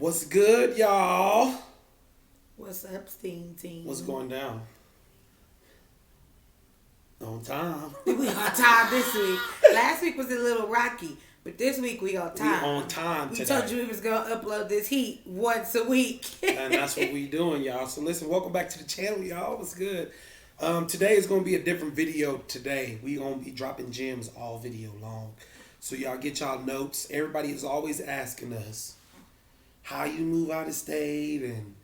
What's good, y'all? What's up, Steam Team? What's going down? On time. We on time this week. Last week was a little rocky, but this week we on time. We on time we today. told you we was going to upload this heat once a week. And that's what we doing, y'all. So listen, welcome back to the channel, y'all. What's good? Today is going to be a different video today. We going to be dropping gems all video long. So y'all get y'all notes. Everybody is always asking us how you move out of state and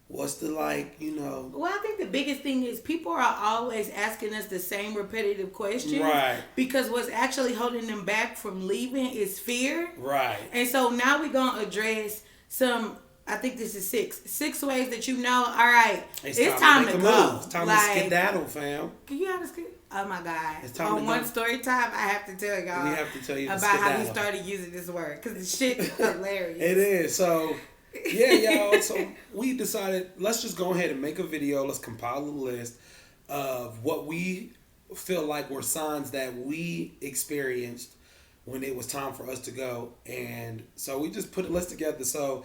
what's the Well, I think the biggest thing is people are always asking us the same repetitive questions. Right. Because what's actually holding them back from leaving is fear. Right. And so now we're going to address some, I think this is six ways that you know, all right, it's time to go. It's time to skedaddle, fam. Can you have a skedaddle? Oh my God. It's time On one story time, I have to tell y'all. We have to tell you about how he started using this word. Because the shit is hilarious. It is. So, yeah, y'all. So, we decided, let's just go ahead and make a video. Let's compile a list of what we feel like were signs that we experienced when it was time for us to go. And so, we just put a list together. So,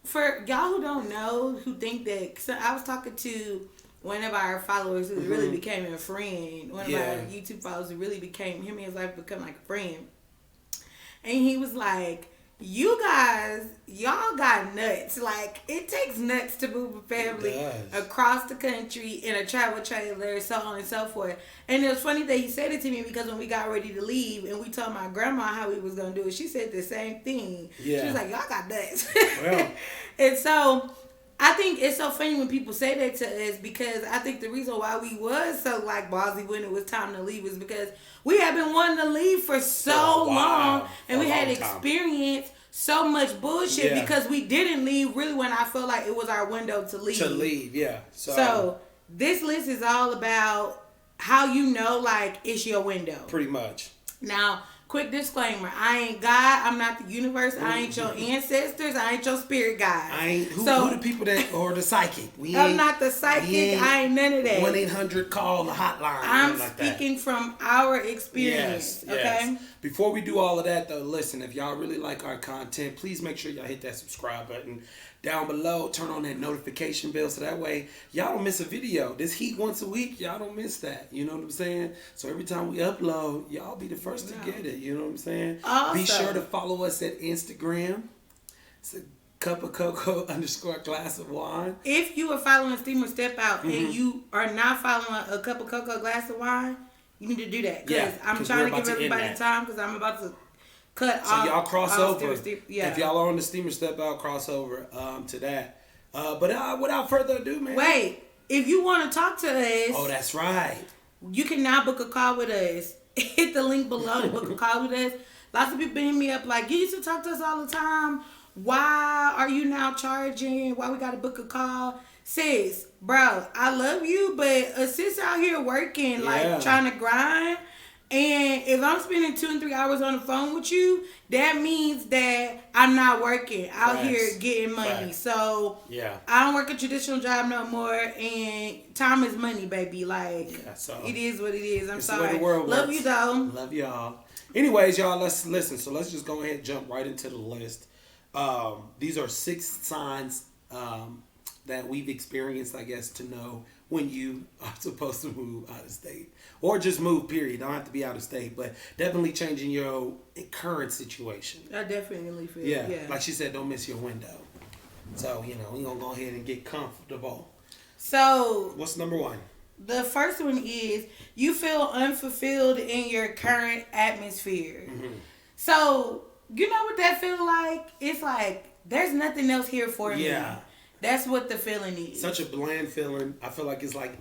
for y'all who don't know, who think that, so I was talking to one of our followers who really became a friend, one of our YouTube followers who really became, him and his wife become like a friend. And he was like, you guys, y'all got nuts. Like, it takes nuts to move a family across the country in a travel trailer, so on and so forth. And it was funny that he said it to me because when we got ready to leave and we told my grandma how we was going to do it, she said the same thing. Yeah. She was like, y'all got nuts. Well. And so I think it's so funny when people say that to us because I think the reason why we was so like ballsy when it was time to leave was because we had been wanting to leave for so long and we had experienced so much bullshit because we didn't leave really when I felt like it was our window to leave. To leave, yeah. So this list is all about how you know like it's your window. Pretty much. Now, quick disclaimer, I ain't God, I'm not the universe, I ain't your ancestors, I ain't your spirit guide. I ain't, who the people that, or the psychic? I'm not the psychic, I ain't none of that. 1-800 call the hotline. I'm speaking from our experience, okay? Yes. Before we do all of that though, listen, if y'all really like our content, please make sure y'all hit that subscribe button down below, turn on that notification bell so that way y'all don't miss a video. This heat once a week, y'all don't miss that. You know what I'm saying? So every time we upload, y'all be the first to get it. You know what I'm saying? Awesome. Be sure to follow us at Instagram. It's a cup of cocoa _ glass of wine. If you are following Steamer Step Out and you are not following a cup of cocoa glass of wine, you need to do that. Because I'm trying to give everybody time because I'm about to cut off. So y'all cross over. If y'all are on the Steamer Step Out, cross over to that. But without further ado, man. Wait. If you want to talk to us. Oh, that's right. You can now book a call with us. Hit the link below to book a call with us. Lots of people hit me up like, you used to talk to us all the time. Why are you now charging? Why we got to book a call? Sis, bro, I love you, but a sis out here working, like trying to grind. And if I'm spending 2 and 3 hours on the phone with you, that means that I'm not working out here getting money. So I don't work a traditional job no more, and time is money, baby. Like so it is what it is. I'm sorry. The way the world love works. you though. Love y'all. Anyways, y'all, let's listen. So let's just go ahead and jump right into the list. These are 6 signs that we've experienced, I guess, to know when you are supposed to move out of state. Or just move, period. Don't have to be out of state. But definitely changing your current situation. I definitely feel yeah. Like she said, don't miss your window. So, we're going to go ahead and get comfortable. So, what's number 1? The first one is you feel unfulfilled in your current atmosphere. So, you know what that feel like? It's like, there's nothing else here for me. Yeah. That's what the feeling is. Such a bland feeling. I feel like it's like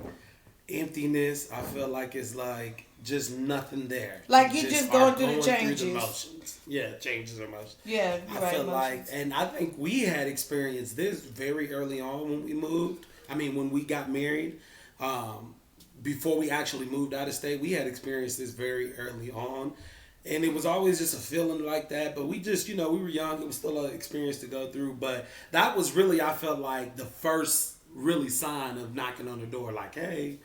emptiness. I feel like it's like just nothing there. Like you just going through the changes. Through the motions. Yeah, changes or motions. Yeah, I feel like, and I think we had experienced this very early on when we moved. I mean, when we got married, before we actually moved out of state, we had experienced this very early on. And it was always just a feeling like that. But we just, we were young. It was still an experience to go through. But that was really, I felt like, the first really sign of knocking on the door. Like, hey,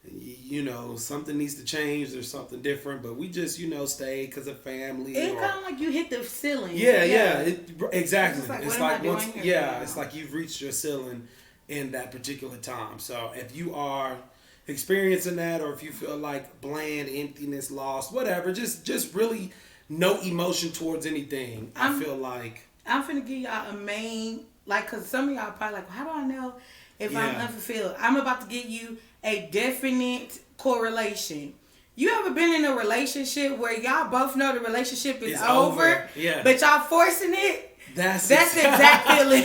you know, something needs to change. There's something different, but we just, you know, stay because of family. It's kind of like you hit the ceiling. Yeah. Exactly. It's like once, it's like you've reached your ceiling in that particular time. So if you are experiencing that, or if you feel like bland, emptiness, lost, whatever, just really no emotion towards anything. I feel like I'm finna give y'all a main, like, cause some of y'all probably like, well, how do I know if I'm unfulfilled? I'm about to give you a definite correlation. You ever been in a relationship where y'all both know the relationship is over, but y'all forcing it? That's the exact feeling.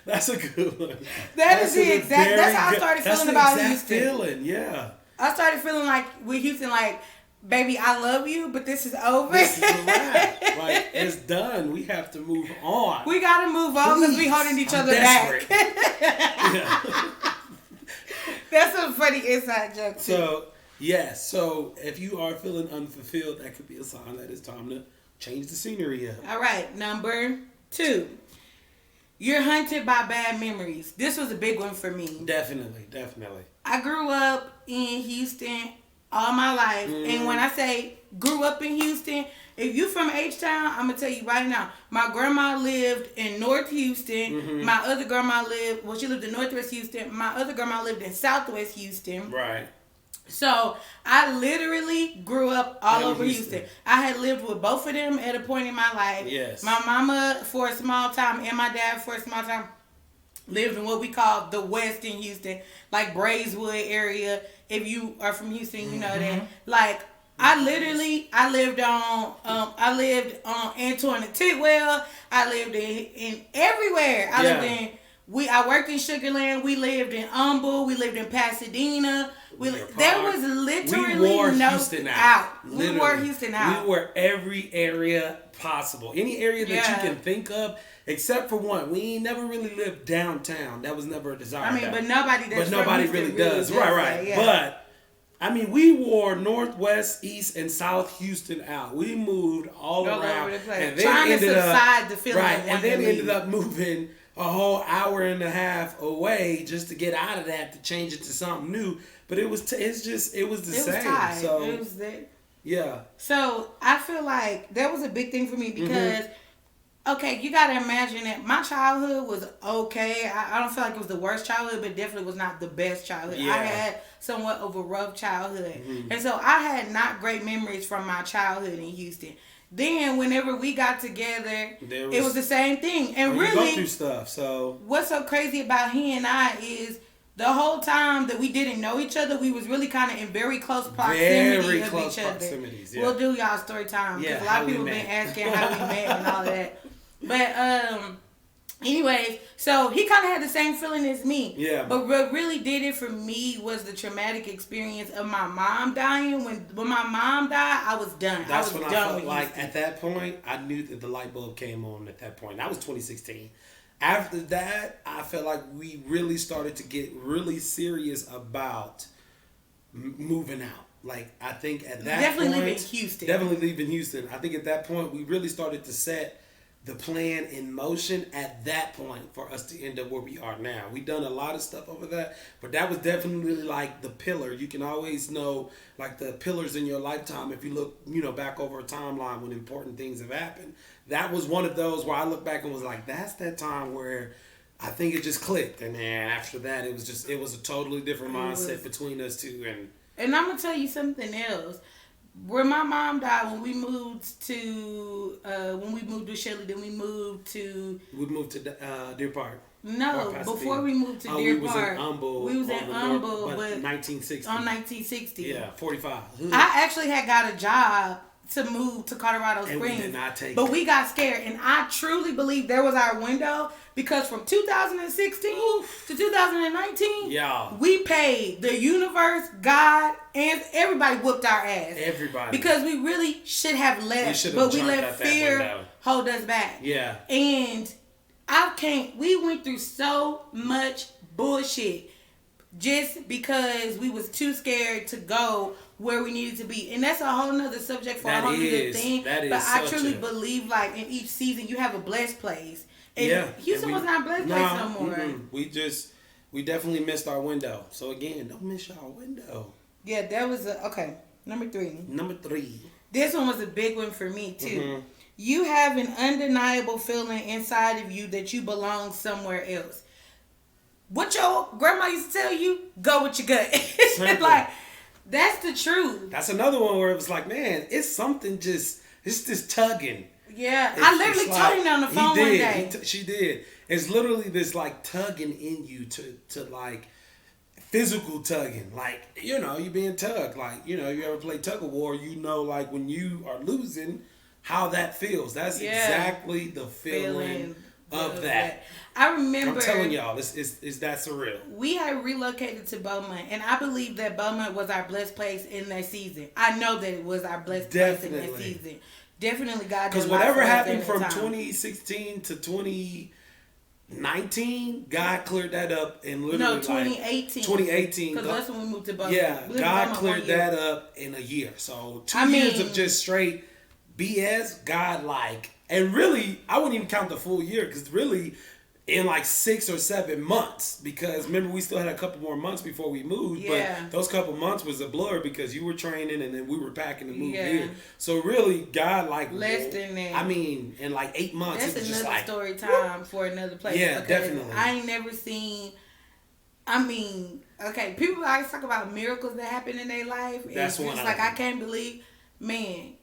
That's a good one. That's how I started feeling about Houston. Feeling, yeah. I started feeling like with Houston, like, baby, I love you, but this is over. This is a wrap. Like, it's done. We have to move on. We gotta move on because we holding each other back. That's a funny inside joke too. So, yes. So, if you are feeling unfulfilled, that could be a sign that it's time to change the scenery up. All right. Number 2. You're hunted by bad memories. This was a big one for me. Definitely. I grew up in Houston all my life. And when I say grew up in Houston, if you from H-Town, I'm going to tell you right now, my grandma lived in North Houston. My other grandma she lived in Northwest Houston. My other grandma lived in Southwest Houston. Right. So I literally grew up all over Houston. I had lived with both of them at a point in my life. Yes. My mama for a small time and my dad for a small time lived in what we call the West in Houston, like Braeswood area. If you are from Houston, you know that. Like, I lived on Antoine and Tidwell. I lived in everywhere. I worked in Sugarland. We lived in Humble. We lived in Pasadena. There was literally no Houston out. We wore Houston out. We were every area possible. Any area that you can think of, except for one. We never really lived downtown. That was never a desire. I mean, but nobody really does. Right. Yeah. But I mean, we wore Northwest, East, and South Houston out. We moved all around, and then ended up moving a whole hour and a half away just to get out of that, to change it to something new. But it was the same. So it was that. Yeah. So I feel like that was a big thing for me because, okay, you gotta imagine that my childhood was okay. I don't feel like it was the worst childhood, but definitely was not the best childhood. Yeah. I had somewhat of a rough childhood, and so I had not great memories from my childhood in Houston. Then whenever we got together, it was the same thing. And really, go through stuff. So what's so crazy about he and I is the whole time that we didn't know each other, we was really kind of in very close proximity of each other. Yeah. We'll do y'all story time because a lot of people been asking how we met and all of that. But anyways, so he kind of had the same feeling as me. Yeah. But what really did it for me was the traumatic experience of my mom dying. When my mom died, I was done. That's when I felt like at that point, I knew that the light bulb came on at that point. That was 2016. After that, I felt like we really started to get really serious about moving out. Like, I think at that point... Definitely leaving Houston. I think at that point, we really started to set the plan in motion at that point for us to end up where we are now. We've done a lot of stuff over that, but that was definitely like the pillar. You can always know, like, the pillars in your lifetime if you look, back over a timeline when important things have happened. That was one of those where I look back and was like, that's that time where I think it just clicked. And then after that, it was a totally different mindset between us two. And I'm going to tell you something else. Where my mom died, when we moved to Shelley, then we moved to Deer Park. No, before we moved to Deer Park, we was in Humble, but 1960. On 1960. Yeah, 45. I actually had got a job to move to Colorado Springs, we did not take but we got scared, and I truly believe there was our window because from 2016 to 2019, we paid the universe, God, and everybody whooped our ass. Everybody, because we really should have left, but we let fear hold us back. Yeah, and we went through so much bullshit just because we was too scared to go where we needed to be. And that's a whole nother subject for a whole other thing. But I truly believe, like, in each season you have a blessed place. And Houston was not a blessed place no more. We just, We definitely missed our window. So again, don't miss your window. Yeah, that was okay. Number 3. Number 3. This one was a big one for me too. You have an undeniable feeling inside of you that you belong somewhere else. What your grandma used to tell you, go with your gut. Like, that's the truth. That's another one where it was like, man, it's something it's this tugging. Yeah, I literally told him on the phone one day. She did. It's literally this like tugging in you to like physical tugging. Like, you know, you being tugged. Like, you know, you ever play tug of war, you know, like when you are losing, how that feels. That's exactly the feeling of that. I remember. I'm telling y'all, it's that surreal. We had relocated to Beaumont, and I believe that Beaumont was our blessed place in that season. I know that it was our blessed place in that season. Definitely God. Because whatever happened from 2016 to 2019, God cleared that up in literally 2018. 2018. Because that's when we moved to Beaumont. Yeah, God cleared that up in a year. So 2 years of just straight BS, God like. And really, I wouldn't even count the full year because really in like 6 or 7 months, because remember we still had a couple more months before we moved, but those couple months was a blur because you were training and then we were packing to move here. So really, God like less than that. I mean, in like 8 months, that's it was another just like, story time for another place. Yeah, definitely. I ain't never seen. I mean, okay, people always talk about miracles that happen in their life. That's one. It's like I can't believe, man.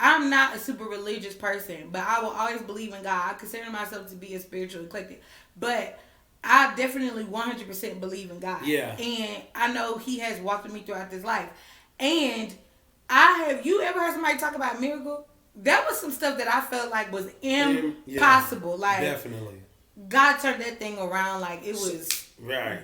I'm not a super religious person, but I will always believe in God. I consider myself to be a spiritual eclectic, but I definitely 100% believe in God. Yeah. And I know He has walked with me throughout this life. And you ever heard somebody talk about miracle? That was some stuff that I felt like was impossible. Like, definitely. God turned that thing around like it was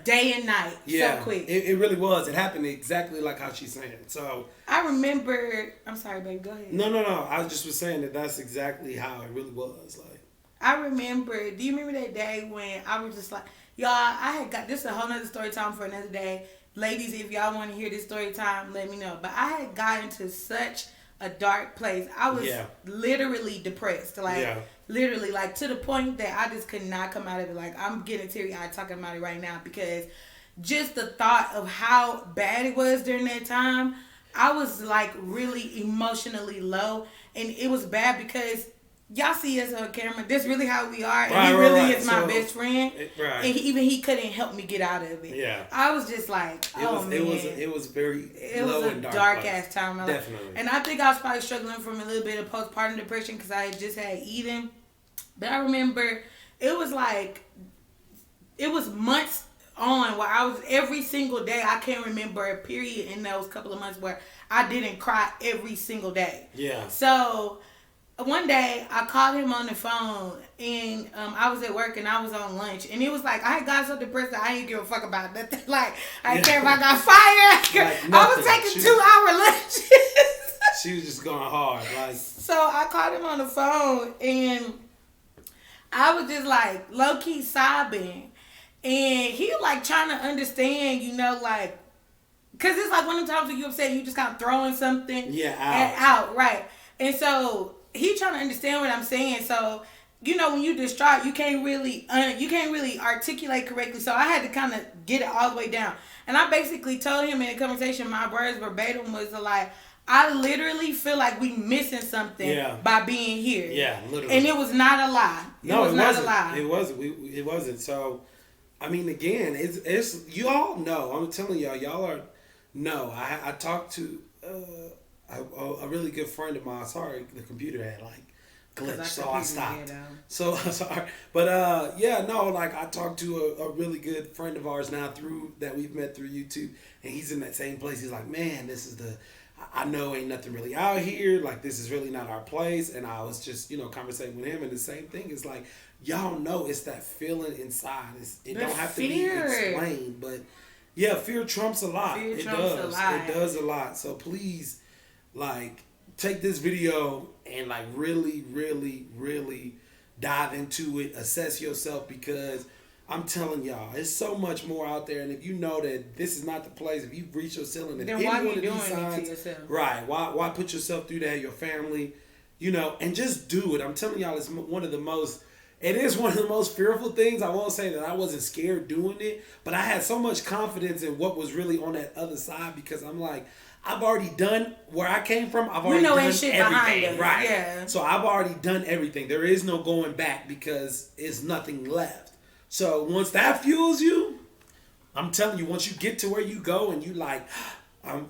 day and night. So quick. It really was. It happened exactly like how she's saying. So I remember. I'm sorry, babe. Go ahead. No. I was saying that's exactly how it really was. Like, I remember. Do you remember that day when I was just like, y'all? I had got this is a whole nother story time for another day. Ladies, if y'all want to hear this story time, let me know. But I had gotten to such a dark place. I was literally depressed. Like literally, like to the point that I just could not come out of it. Like, I'm getting teary-eyed talking about it right now because just the thought of how bad it was during that time, I was like really emotionally low, and it was bad because y'all see us on camera. That's really how we are, and he really is my best friend. And he couldn't help me get out of it. Yeah, I was just like, man, it was a dark ass time. In my life. Definitely, and I think I was probably struggling from a little bit of postpartum depression because I had just had Eden. But I remember it was months on where I was every single day. I can't remember a period in those couple of months where I didn't cry every single day. Yeah. So one day I called him on the phone and I was at work and I was on lunch and it was like I had got so depressed that I didn't give a fuck about nothing. Like I didn't care if I got fired. I was taking 2-hour lunches. She was just going hard. Like, so I called him on the phone and I was just like low key sobbing. And he like trying to understand, you know, like, cause it's like one of the times when you upset, you just kind of throwing something out, right? And so he trying to understand what I'm saying. So, you know, when you distraught, you can't really articulate correctly. So I had to kind of get it all the way down. And I basically told him in a conversation, my words verbatim was like, I literally feel like we missing something by being here. Yeah, literally. And it was not a lie. It wasn't. So, I mean, again, it's you all know. I'm telling y'all are no. I talked to a really good friend of mine. Sorry, the computer had like glitched, so I stopped. So sorry, but like I talked to a really good friend of ours now that we've met through YouTube, and he's in that same place. He's like, man, this is I know ain't nothing really out here. Like, this is really not our place. And I was just, conversating with him. And the same thing is like, y'all know it's that feeling inside. It don't have to be explained. But, yeah, fear trumps a lot. It does a lot. So, please, like, take this video and, like, really, really, really dive into it. Assess yourself because I'm telling y'all, there's so much more out there, and if you know that this is not the place, if you've reached your ceiling, then why are you doing it to yourself? Right? Why put yourself through that? Your family, and just do it. I'm telling y'all, it's one of the most It is one of the most fearful things. I won't say that I wasn't scared doing it, but I had so much confidence in what was really on that other side because I'm like, I've already done where I came from. I've already done shit everything, us. right? Yeah. So I've already done everything. There is no going back because it's nothing left. So once that fuels you, I'm telling you, once you get to where you go and you like,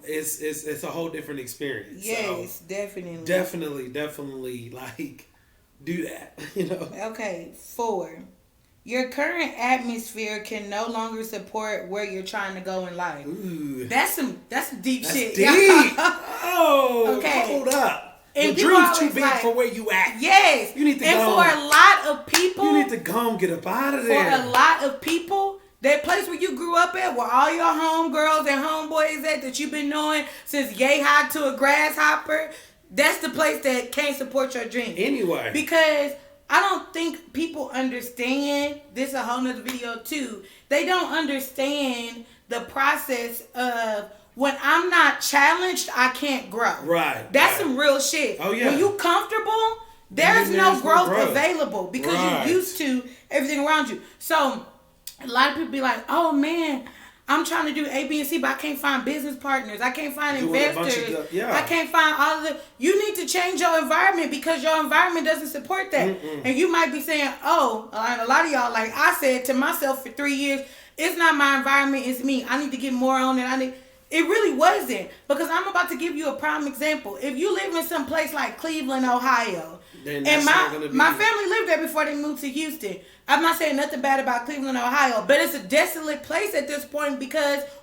it's a whole different experience. Yes, so definitely. like do that. You know. Okay, 4. Your current atmosphere can no longer support where you're trying to go in life. Ooh. That's some deep shit. Deep. Oh, okay. Hold up. And the dream's too big for where you at. Yes. You need to and go. For a lot of people, you need to go and get up out of there. For a lot of people, that place where you grew up at, where all your homegirls and homeboys at that you've been knowing since yay high to a grasshopper, that's the place that can't support your dream. Anyway. Because I don't think people understand, this is a whole nother video too, they don't understand the process of when I'm not challenged, I can't grow. Right. That's some real shit. Oh, yeah. When you comfortable, there's no growth available because you're used to everything around you. So a lot of people be like, oh man, I'm trying to do A, B, and C, but I can't find business partners. I can't find investors. I can't find all of the... You need to change your environment because your environment doesn't support that. And you might be saying, oh, a lot of y'all, like I said to myself for 3 years, it's not my environment, it's me. I need to get more on it. It really wasn't. Because I'm about to give you a prime example. If you live in some place like Cleveland, Ohio, and my family lived there before they moved to Houston. I'm not saying nothing bad about Cleveland, Ohio, but it's a desolate place at this point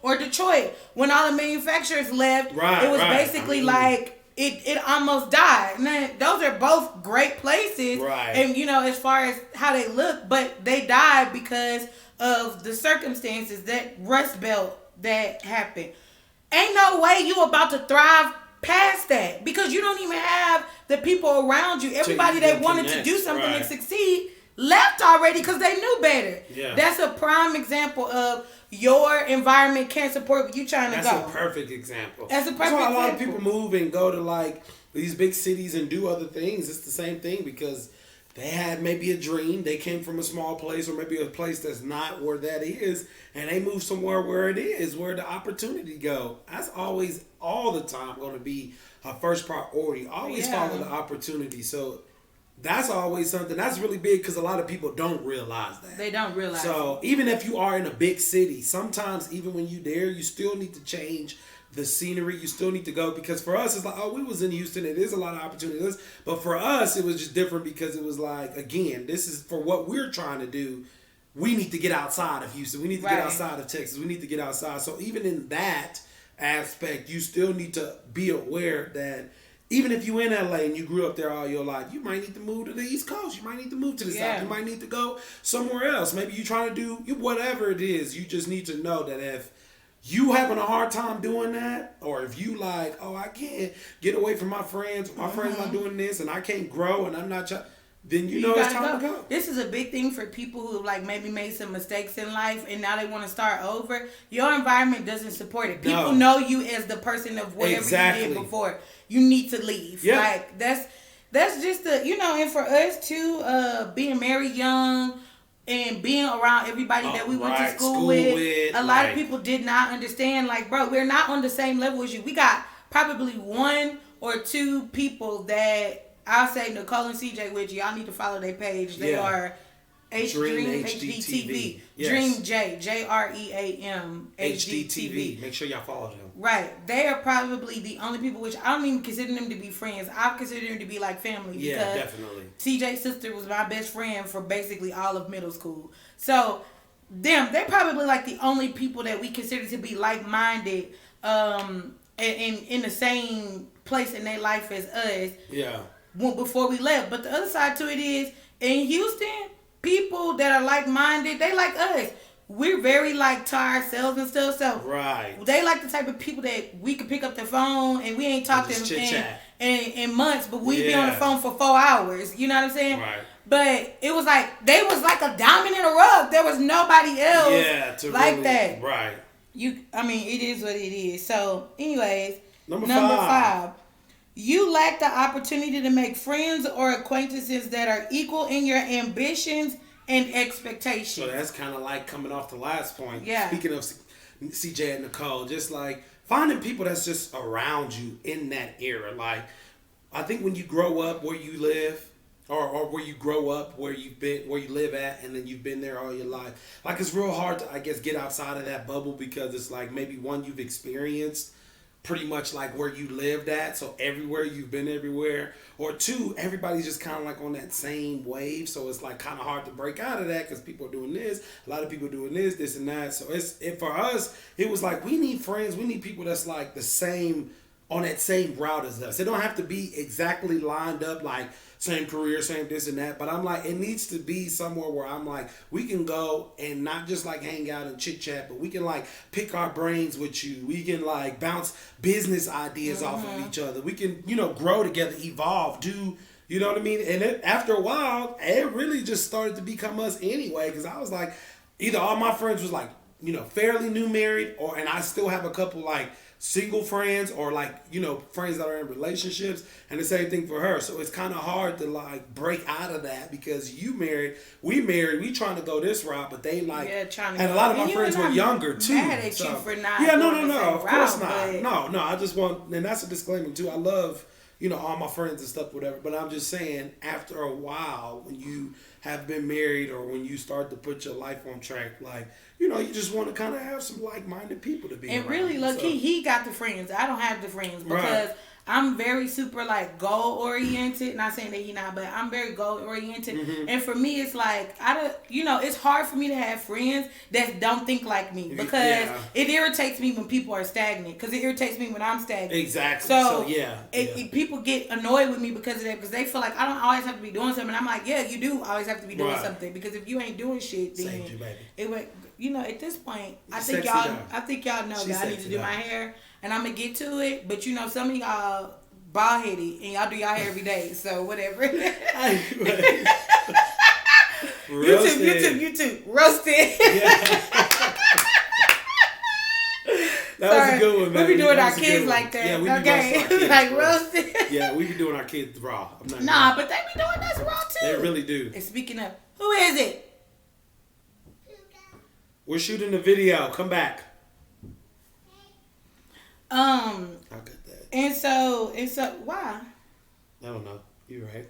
or Detroit. When all the manufacturers left, it was basically like it almost died. Now, those are both great places. Right. And, as far as how they look, but they died because of the circumstances, that Rust Belt that happened. Ain't no way you about to thrive past that because you don't even have the people around you. Everybody that wanted to do something and succeed left already because they knew better. Yeah. That's a prime example of your environment can't support what you trying to go. That's a perfect example. That's why a lot of people move and go to like these big cities and do other things. It's the same thing because they had maybe a dream. They came from a small place or maybe a place that's not where that is, and they move somewhere where it is, where the opportunity go. That's always, all the time, going to be a first priority. Always follow the opportunity. So that's always something that's really big because a lot of people don't realize that. They don't realize. So even if you are in a big city, sometimes even when you there, you still need to change the scenery. You still need to go because for us, it's like, oh, we was in Houston. It is a lot of opportunities. But for us, it was just different because it was like, again, this is for what we're trying to do. We need to get outside of Houston. We need to get outside of Texas. We need to get outside. So even in that aspect, you still need to be aware that even if you in LA and you grew up there all your life, you might need to move to the East Coast. You might need to move to the South. You might need to go somewhere else. Maybe you're trying to do whatever it is. You just need to know that if you having a hard time doing that, or if you like, oh, I can't get away from my friends not doing this, and I can't grow, and I'm not trying, then you know it's time to go. This is a big thing for people who like maybe made some mistakes in life and now they want to start over. Your environment doesn't support it. People know you as the person of whatever you did before. You need to leave. Yeah. Like that's just and for us too, being married young and being around everybody that we went to school with, a lot of people did not understand, like, bro, we're not on the same level as you. We got probably 1 or 2 people that I'll say Nicole and CJ, which y'all need to follow their page. They are Dream HDTV. Yes. Dream JREAM HDTV. Make sure y'all follow them. Right. They are probably the only people which I don't even consider them to be friends. I consider them to be like family. Yeah, definitely. CJ's sister was my best friend for basically all of middle school. So they're probably like the only people that we consider to be like-minded and in the same place in their life as us. Yeah. Before we left. But the other side to it is, in Houston, people that are like-minded, they like us. We're very like to ourselves and stuff. So they like the type of people that we could pick up the phone and we ain't talking in months, but we be on the phone for 4 hours. You know what I'm saying? Right. But it was like they was like a diamond in a rug. There was nobody else like that. Right. It is what it is. So, anyways, number 5. You lack the opportunity to make friends or acquaintances that are equal in your ambitions and expectations. So that's kind of like coming off the last point. Yeah. Speaking of CJ and Nicole, just like finding people that's just around you in that era. Like, I think when you grow up where you live, or where you grow up, where you've been, where you live at, and then you've been there all your life. Like, it's real hard to, I guess, get outside of that bubble because it's like maybe one, you've experienced pretty much like where you lived at, so everywhere you've been everywhere, or two, everybody's just kind of like on that same wave, so it's like kind of hard to break out of that because people are doing this, a lot of people doing this and that. So for us, it was like we need friends, we need people that's like the same, on that same route as us. It don't have to be exactly lined up like same career, same this and that, but I'm like, it needs to be somewhere where I'm like, we can go and not just like hang out and chit chat, but we can like pick our brains with you. We can like bounce business ideas off of each other. We can, grow together, evolve, do, you know what I mean? And after a while, it really just started to become us anyway, because I was like, either all my friends was like, fairly new married, and I still have a couple like single friends, or like, friends that are in relationships, and the same thing for her. So it's kind of hard to like break out of that because we trying to go this route, but they like, and a lot of my friends were younger too. Mad at you for not no, of course not. But... No, I just want, and that's a disclaimer too. I love, all my friends and stuff, whatever, but I'm just saying, after a while, when you have been married or when you start to put your life on track, like, you just want to kind of have some like-minded people to be around. And really, look, he got the friends. I don't have the friends because I'm very super like goal-oriented. Not saying that he not, but I'm very goal-oriented. Mm-hmm. And for me, it's like, it's hard for me to have friends that don't think like me because it irritates me when people are stagnant, because it irritates me when I'm stagnant. Exactly. So people get annoyed with me because of that, because they feel like I don't always have to be doing something. And I'm like, yeah, you do always have to be doing something, because if you ain't doing shit, then you, baby. It would... at this point, I think y'all know that I need to do my hair, and I'm gonna get to it. But some of y'all bald headed, and y'all do y'all hair every day, so whatever. YouTube, roasted. Yeah. That was a good one, man. We be doing our kids like that. Yeah, we be kids, like roasted. Yeah, we be doing our kids raw. But they be doing us raw too. They really do. And speaking of, who is it? We're shooting a video. Come back. I'll get that. And so, why? I don't know. You're right.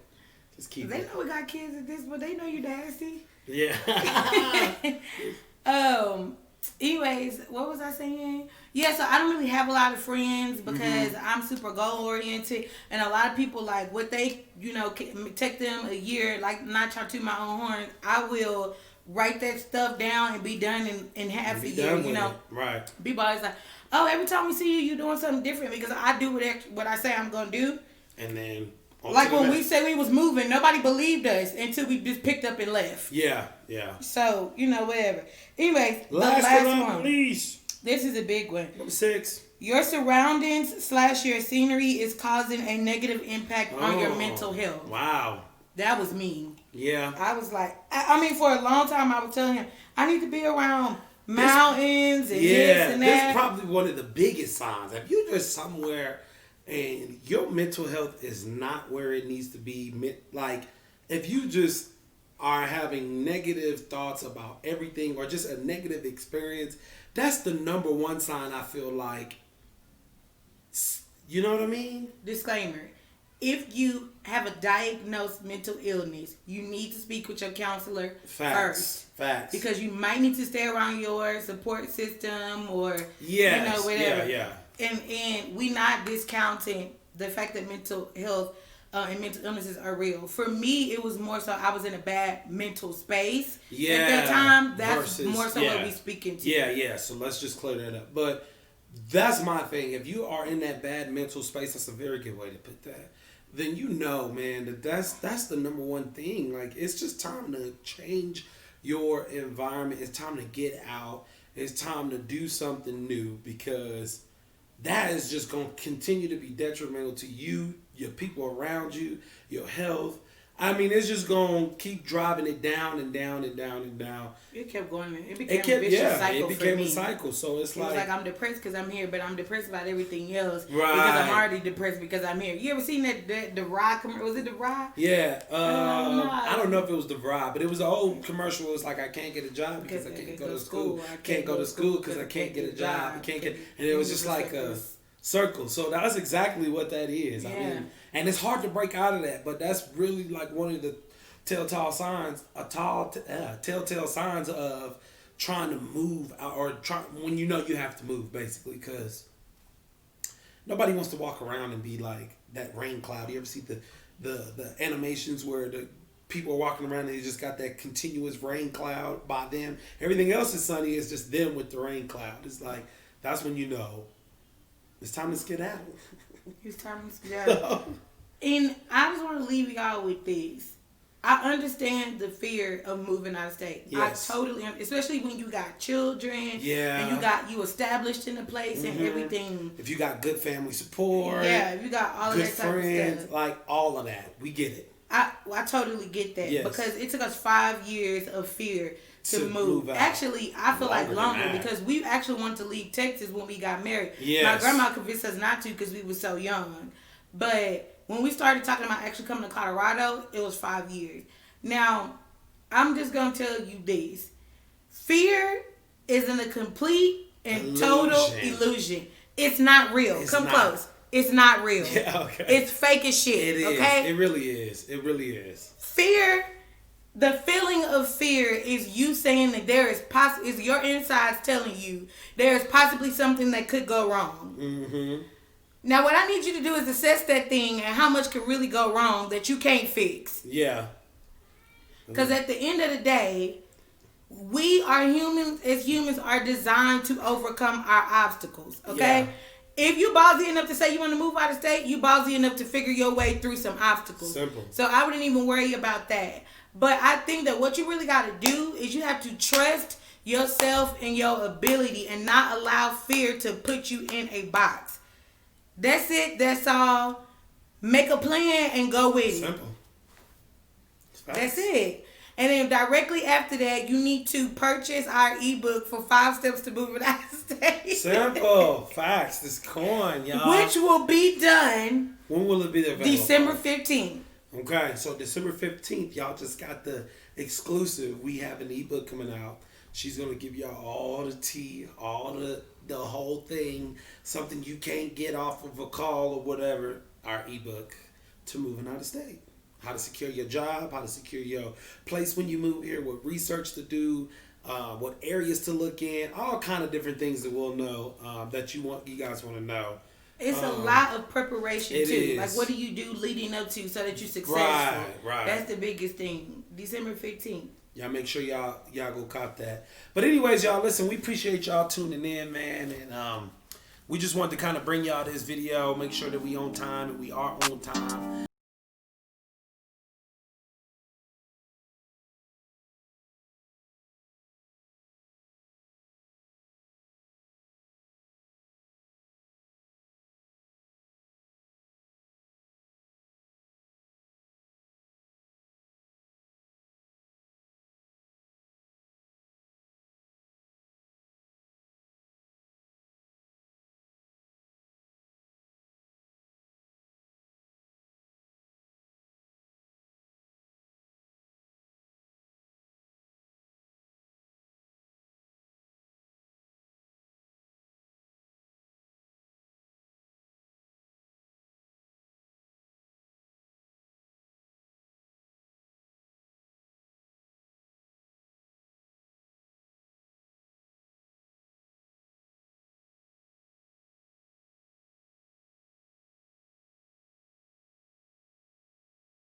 Just keep They know we got kids at this, but they know you nasty. Yeah. Anyways, what was I saying? Yeah, so I don't really have a lot of friends because I'm super goal oriented, and a lot of people like what they, take them a year, like not try to my own horn. I will write that stuff down and be done in half a year, Right. People always like, oh, every time we see you doing something different, because I do what I say I'm going to do. And then... Like when we said we was moving, nobody believed us until we just picked up and left. Yeah. So, whatever. Anyways, the last one. This is a big one. Number 6. Your surroundings / your scenery is causing a negative impact on your mental health. Wow. That was mean. Yeah. I was like, for a long time I was telling him, I need to be around mountains and this and that. That's probably one of the biggest signs. If you're just somewhere and your mental health is not where it needs to be, like if you just are having negative thoughts about everything or just a negative experience, that's the number one sign, I feel like. You know what I mean? Disclaimer. If you have a diagnosed mental illness, you need to speak with your counselor first. Facts. Because you might need to stay around your support system or Yeah. whatever. And we not discounting the fact that mental health and mental illnesses are real. For me, it was more so I was in a bad mental space at that time. That's more so what we speaking to. Yeah. So let's just clear that up. But that's my thing. If you are in that bad mental space, that's a very good way to put that. Then man, that's the number one thing. Like, it's just time to change your environment. It's time to get out. It's time to do something new, because that is just going to continue to be detrimental to you, your people around you, your health. I mean, it's just gonna keep driving it down and down and down and down. It kept going. It became a vicious cycle. It became for me. a cycle. So it's like I'm depressed because I'm here, but I'm depressed about everything else. Right. Because I'm already depressed because I'm here. You ever seen that the Rye commercial? Was it the Rye? Yeah. I don't know if it was the Rye, but it was an old commercial. It was like, I can't get a job because I can't go to school. I can't go to school because I can't get a job. I can't get, and it was just like a circle. So that's exactly what that is. Yeah. I mean, and it's hard to break out of that, but that's really like one of the telltale signs of trying to move or when you know you have to move, basically, because nobody wants to walk around and be like that rain cloud. You ever see the animations where the people are walking around and they just got that continuous rain cloud by them? Everything else is sunny. It's just them with the rain cloud. It's like, that's when you know it's time to skedaddle. It's time to skedaddle. And I just want to leave y'all with this. I understand the fear of moving out of state. Yes. I totally, especially when you got children, yeah, and you established in a place and everything. If you got good family support, yeah, if you got all of that type friends, of stuff, like all of that, we get it. I totally get that, because it took us 5 years of fear to move. Actually, I feel like longer because we actually wanted to leave Texas when we got married. Yes. My grandma convinced us not to because we were so young, but when we started talking about actually coming to Colorado, it was 5 years. Now, I'm just going to tell you this. Fear is a complete and total illusion. It's not real. Come close. It's not real. Yeah, okay. It's fake as shit. It is. Okay? It really is. It really is. Fear, the feeling of fear is you saying that there is is your insides telling you there is possibly something that could go wrong. Mm-hmm. Now, what I need you to do is assess that thing and how much could really go wrong that you can't fix. Yeah. Because at the end of the day, we are humans, as humans, are designed to overcome our obstacles. Okay? Yeah. If you ballsy enough to say you want to move out of state, you ballsy enough to figure your way through some obstacles. Simple. So I wouldn't even worry about that. But I think that what you really got to do is you have to trust yourself and your ability and not allow fear to put you in a box. That's it. That's all. Make a plan and go with it. Simple. That's it. And then directly after that, you need to purchase our ebook for 5 Steps to Moving Out of State. Simple. Facts. This coin, y'all. Which will be done. When will it be available? December 15th. Okay, so December 15th, y'all just got the exclusive. We have an ebook coming out. She's going to give y'all all the tea, all the whole thing, something you can't get off of a call or whatever, our ebook to moving out of state. How to secure your job, how to secure your place when you move here, what research to do, what areas to look in, all kind of different things that we'll know that you guys want to know. It's a lot of preparation too. Is. Like, what do you do leading up to so that you're successful? Right. That's the biggest thing. December 15th. Y'all make sure y'all go cop that. But anyways, y'all, listen, we appreciate y'all tuning in, man, and we just wanted to kind of bring y'all this video, make sure that we on time, and we are on time.